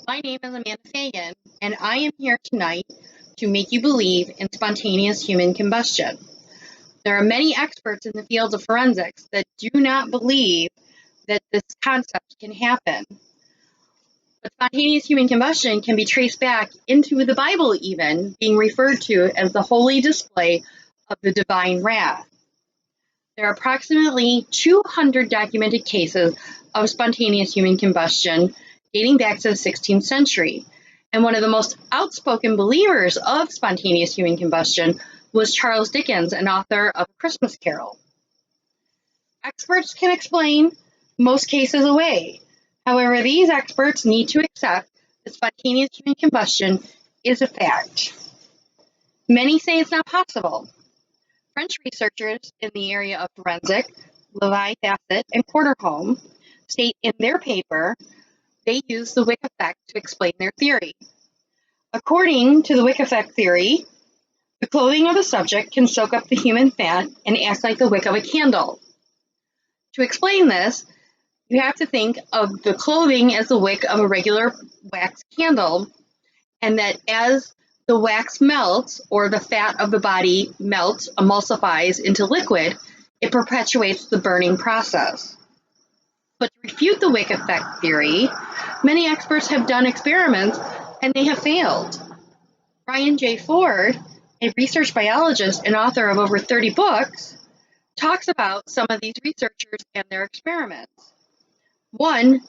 My name is Amanda Fagan, and I am here tonight to make you believe in spontaneous human combustion. There are many experts in the field of forensics that do not believe that this concept can happen. But spontaneous human combustion can be traced back into the Bible even, being referred to as the holy display of the divine wrath. There are approximately 200 documented cases of spontaneous human combustion dating back to the 16th century. And one of the most outspoken believers of spontaneous human combustion was Charles Dickens, an author of A Christmas Carol. Experts can explain most cases away. However, these experts need to accept that spontaneous human combustion is a fact. Many say it's not possible. French researchers in the area of forensic, Levi Fassett and Porterholm, state in their paper they use the wick effect to explain their theory. According to the wick effect theory, the clothing of a subject can soak up the human fat and act like the wick of a candle. To explain this, you have to think of the clothing as the wick of a regular wax candle, and that as the wax melts, or the fat of the body melts, emulsifies into liquid, it perpetuates the burning process. But to refute the wick effect theory, many experts have done experiments and they have failed. Brian J. Ford, a research biologist and author of over 30 books, talks about some of these researchers and their experiments. One,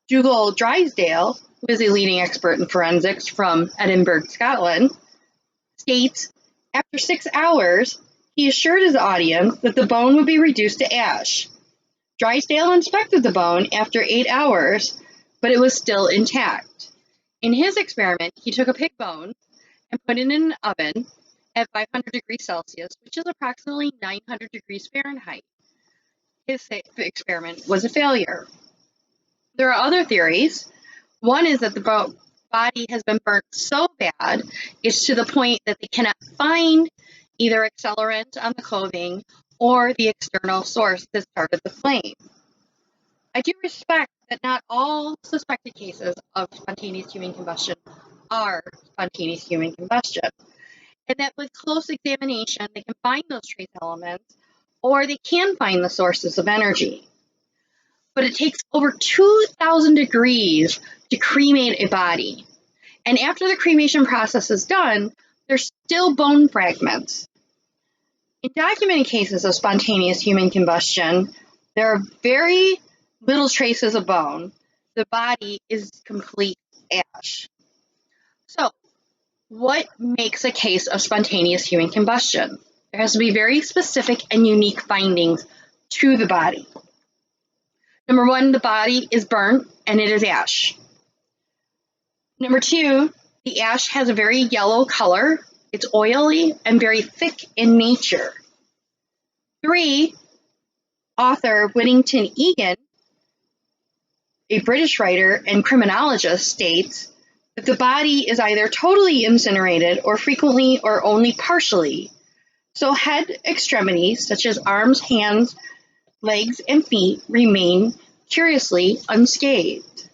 Dougal Drysdale, who is a leading expert in forensics from Edinburgh, Scotland, states, after 6 hours, he assured his audience that the bone would be reduced to ash. Drysdale inspected the bone after 8 hours, but it was still intact. In his experiment, he took a pig bone and put it in an oven at 500 degrees Celsius, which is approximately 900 degrees Fahrenheit. His experiment was a failure. There are other theories. One is that the body has been burnt so bad, it's to the point that they cannot find either accelerant on the clothing or the external source that started the flame. I do respect that not all suspected cases of spontaneous human combustion are spontaneous human combustion, and that with close examination they can find those trace elements or they can find the sources of energy. But it takes over 2,000 degrees to cremate a body, and after the cremation process is done, there's still bone fragments. In documented cases of spontaneous human combustion, there are very little traces of bone. The body is complete ash. So, what makes a case of spontaneous human combustion? There has to be very specific and unique findings to the body. Number one, the body is burnt and it is ash. Number two, the ash has a very yellow color. It's oily and very thick in nature. 3, author Whittington Egan, a British writer and criminologist, states that the body is either totally incinerated or frequently or only partially. So head extremities, such as arms, hands, legs, and feet, remain curiously unscathed.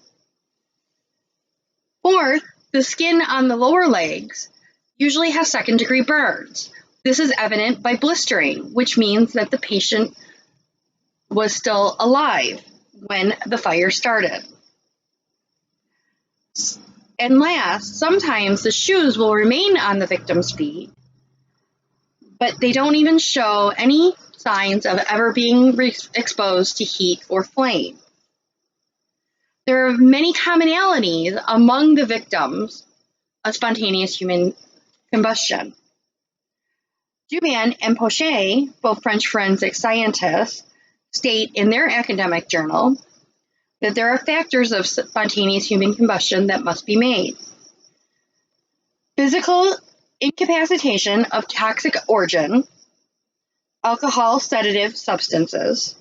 4th, the skin on the lower legs usually has second-degree burns. This is evident by blistering, which means that the patient was still alive when the fire started. And last, sometimes the shoes will remain on the victim's feet, but they don't even show any signs of ever being exposed to heat or flame. There are many commonalities among the victims of spontaneous human combustion. Dubin and Pochet, both French forensic scientists, state in their academic journal that there are factors of spontaneous human combustion that must be made. Physical incapacitation of toxic origin, alcohol sedative substances,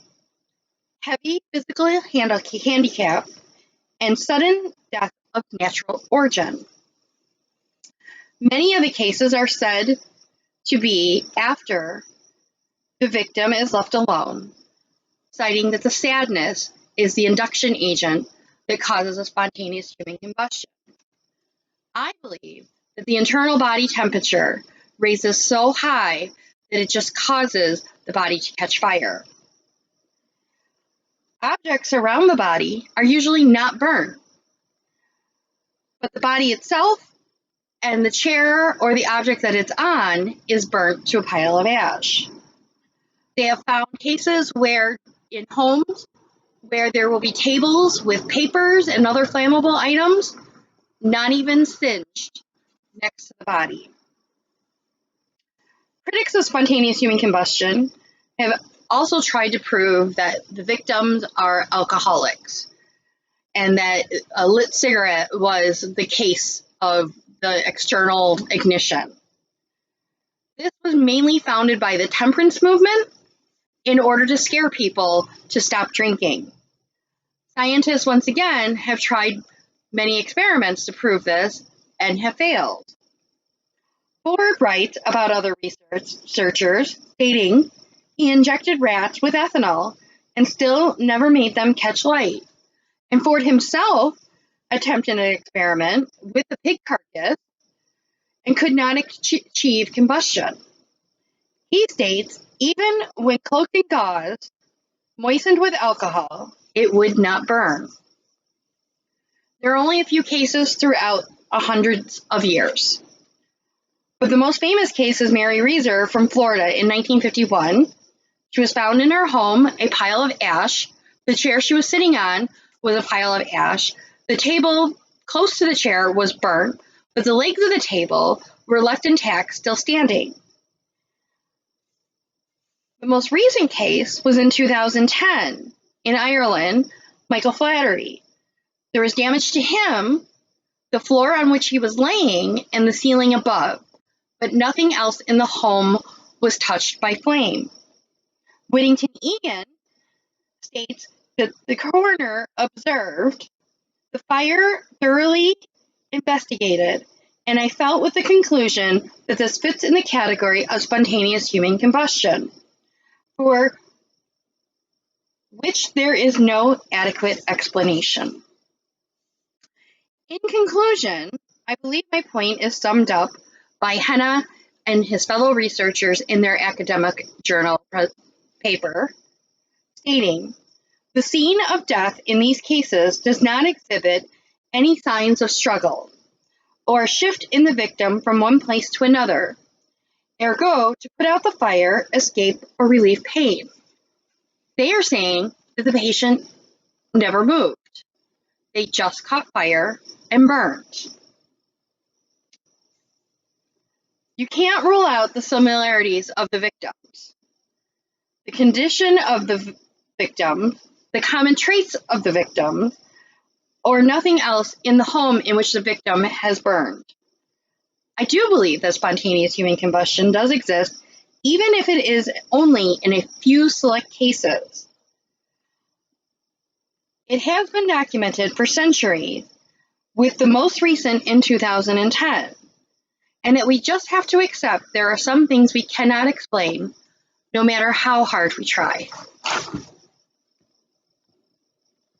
heavy physical handicap, and sudden death of natural origin. Many of the cases are said to be after the victim is left alone, citing that the sadness is the induction agent that causes a spontaneous human combustion. I believe that the internal body temperature raises so high that it just causes the body to catch fire. Objects around the body are usually not burned, but the body itself and the chair or the object that it's on is burnt to a pile of ash. They have found cases where in homes where there will be tables with papers and other flammable items, not even singed, next to the body. Critics of spontaneous human combustion have also tried to prove that the victims are alcoholics and that a lit cigarette was the case of the external ignition. This was mainly founded by the temperance movement in order to scare people to stop drinking. Scientists, once again, have tried many experiments to prove this and have failed. Ford writes about other researchers, stating he injected rats with ethanol and still never made them catch light. And Ford himself attempted an experiment with the pig carcass and could not achieve combustion. He states even when cloaked in gauze, moistened with alcohol, it would not burn. There are only a few cases throughout hundreds of years. But the most famous case is Mary Reeser from Florida in 1951. She was found in her home, a pile of ash. The chair she was sitting on was a pile of ash. The table close to the chair was burnt, but the legs of the table were left intact, still standing. The most recent case was in 2010 in Ireland, Michael Flaherty. There was damage to him, the floor on which he was laying, and the ceiling above, but nothing else in the home was touched by flame. Whittington Egan states that the coroner observed the fire thoroughly investigated, and I felt with the conclusion that this fits in the category of spontaneous human combustion, for which there is no adequate explanation. In conclusion, I believe my point is summed up by Henna and his fellow researchers in their academic journal paper, stating, the scene of death in these cases does not exhibit any signs of struggle or a shift in the victim from one place to another, ergo, to put out the fire, escape, or relieve pain. They are saying that the patient never moved. They just caught fire and burned. You can't rule out the similarities of the victims, the condition of the victim, the common traits of the victim, or nothing else in the home in which the victim has burned. I do believe that spontaneous human combustion does exist, even if it is only in a few select cases. It has been documented for centuries, with the most recent in 2010, and that we just have to accept there are some things we cannot explain, no matter how hard we try.